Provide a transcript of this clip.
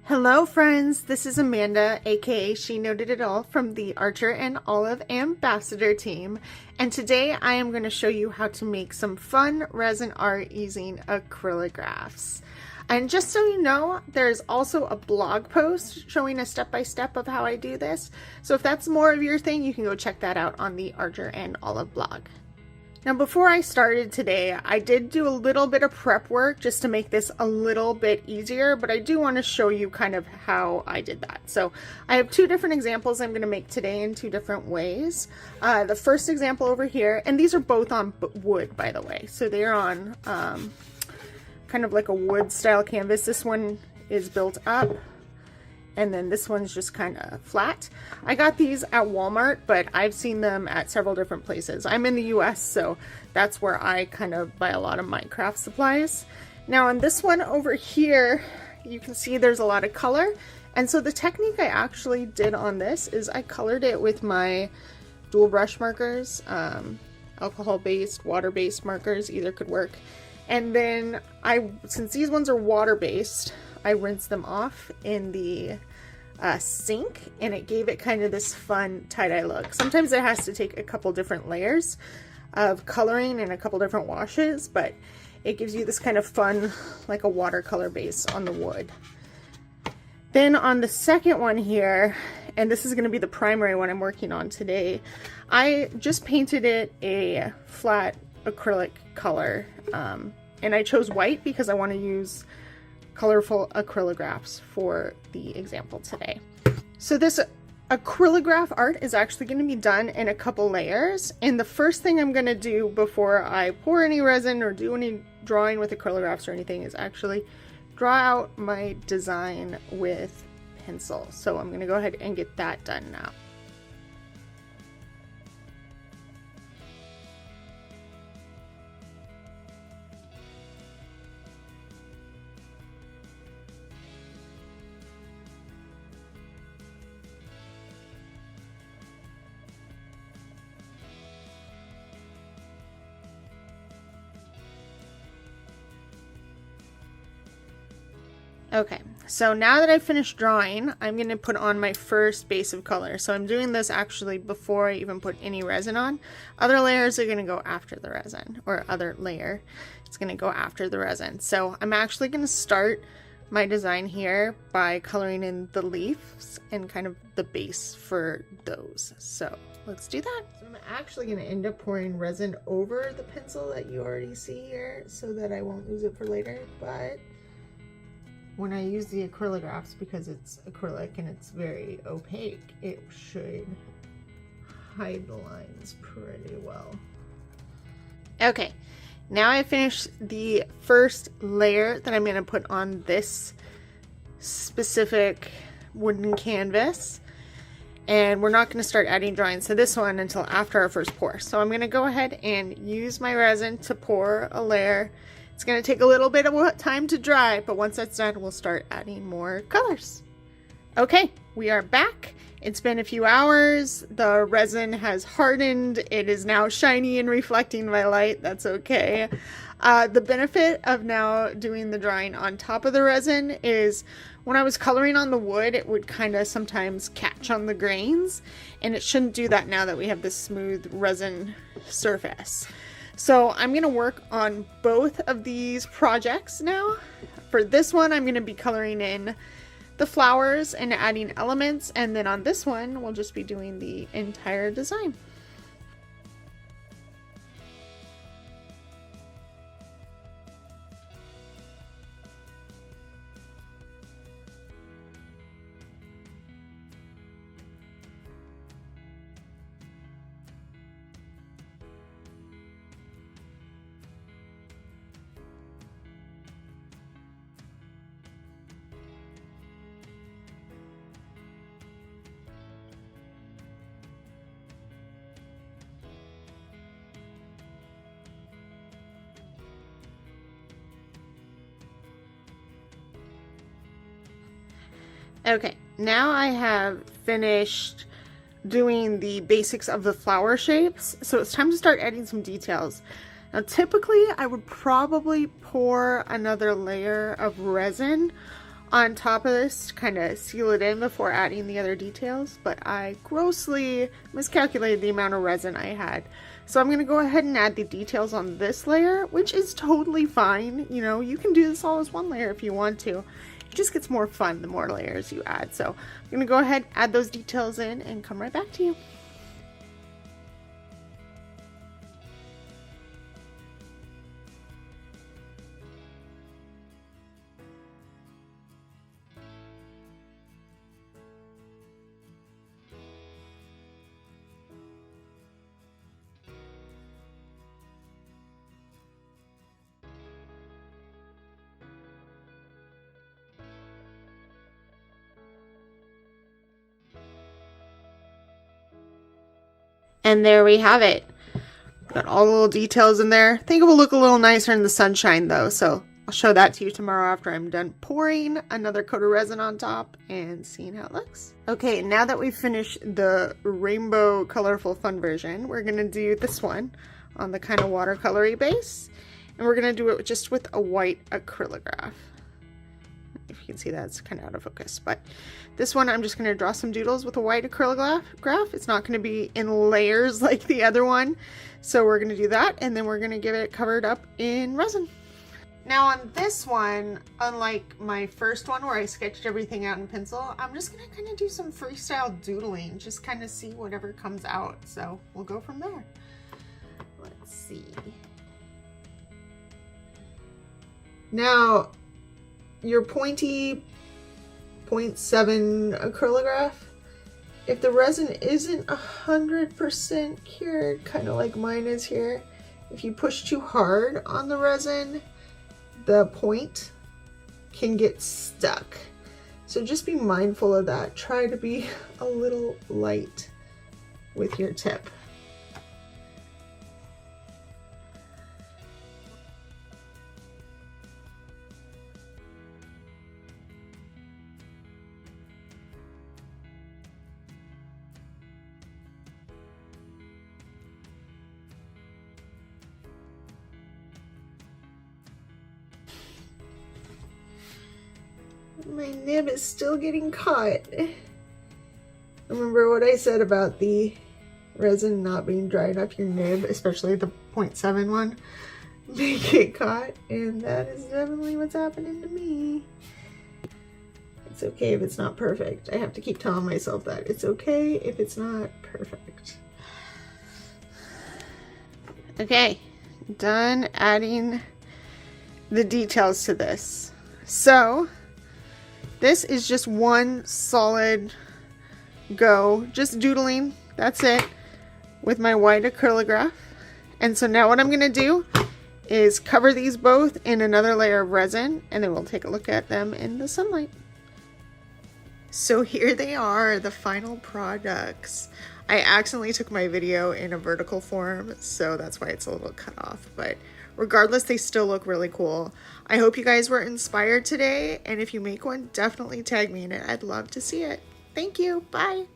Hello friends, this is Amanda, aka She Noted It All from the Archer and Olive Ambassador team, and today I am going to show you how to make some fun resin art using acrylographs. And just so you know, there's also a blog post showing a step-by-step of how I do this, so if that's more of your thing, you can go check that out on the Archer and Olive blog. Now before I started today, I did do a little bit of prep work just to make this a little bit easier, but I do want to show you kind of how I did that. So I have two different examples I'm going to make today in two different ways. The first example over here, and these are both on wood, by the way. So they're on kind of like a wood style canvas. This one is built up, and then this one's just kind of flat. I got these at Walmart, but I've seen them at several different places. I'm in the US, so that's where I kind of buy a lot of my craft supplies. Now on this one over here, you can see there's a lot of color. And so the technique I actually did on this is I colored it with my dual brush markers, alcohol-based, water-based markers, either could work. And then since these ones are water-based, I rinsed them off in the sink, and it gave it kind of this fun tie-dye look. Sometimes it has to take a couple different layers of coloring and a couple different washes, but it gives you this kind of fun, like a watercolor base on the wood. Then on the second one here, and this is going to be the primary one I'm working on today, I just painted it a flat acrylic color, and I chose white because I want to use colorful acrylographs for the example today. So this acrylograph art is actually going to be done in a couple layers, and the first thing I'm going to do before I pour any resin or do any drawing with acrylographs or anything is actually draw out my design with pencil. So I'm going to go ahead and get that done now. Okay, so now that I've finished drawing, I'm going to put on my first base of color. So I'm doing this actually before I even put any resin on. Other layers are going to go after the resin, or other layer is going to go after the resin. So I'm actually going to start my design here by coloring in the leaves and kind of the base for those. So let's do that. So I'm actually going to end up pouring resin over the pencil that you already see here so that I won't lose it for later, but when I use the acrylographs, because it's acrylic and it's very opaque, it should hide the lines pretty well. Okay, now I finished the first layer that I'm going to put on this specific wooden canvas, and we're not going to start adding drawings to this one until after our first pour. So I'm going to go ahead and use my resin to pour a layer. It's going to take a little bit of time to dry, but once that's done, we'll start adding more colors. Okay, we are back. It's been a few hours. The resin has hardened. It is now shiny and reflecting my light. That's okay. The benefit of now doing the drawing on top of the resin is when I was coloring on the wood, it would kind of sometimes catch on the grains, and it shouldn't do that now that we have this smooth resin surface. So I'm going to work on both of these projects now. For this one, I'm going to be coloring in the flowers and adding elements, and then on this one, we'll just be doing the entire design. Okay, now I have finished doing the basics of the flower shapes, so it's time to start adding some details. Now typically I would probably pour another layer of resin on top of this to kind of seal it in before adding the other details, but I grossly miscalculated the amount of resin I had. So I'm going to go ahead and add the details on this layer, which is totally fine. You know, you can do this all as one layer if you want to. It just gets more fun the more layers you add. So I'm going to go ahead, add those details in, and come right back to you. And there we have it. Got all the little details in there. I think it will look a little nicer in the sunshine though, so I'll show that to you tomorrow after I'm done pouring another coat of resin on top and seeing how it looks. Okay, now that we've finished the rainbow colorful fun version, we're gonna do this one on the kind of watercolory base. And we're gonna do it just with a white acrylograph. If you can see that, it's kind of out of focus, but this one I'm just going to draw some doodles with a white acrylograph. It's not going to be in layers like the other one, so we're going to do that, and then we're going to get it covered up in resin. Now on this one, unlike my first one where I sketched everything out in pencil, I'm just going to kind of do some freestyle doodling, just kind of see whatever comes out, so we'll go from there. Let's see. Now, your pointy 0.7 acrylograph, if the resin isn't 100% cured, kind of like mine is here, if you push too hard on the resin, the point can get stuck. So just be mindful of that. Try to be a little light with your tip. My nib is still getting caught. Remember what I said about the resin not being dry enough, your nib, especially the 0.7 one, may get caught, and that is definitely what's happening to me. It's okay if it's not perfect. I have to keep telling myself that. It's okay if it's not perfect. Okay, done adding the details to this. So this is just one solid go, just doodling, that's it, with my white acrylograph. And so now what I'm gonna do is cover these both in another layer of resin, and then we'll take a look at them in the sunlight. So here they are, the final products. I accidentally took my video in a vertical form, so that's why it's a little cut off, but regardless, they still look really cool. I hope you guys were inspired today, and if you make one, definitely tag me in it. I'd love to see it. Thank you. Bye.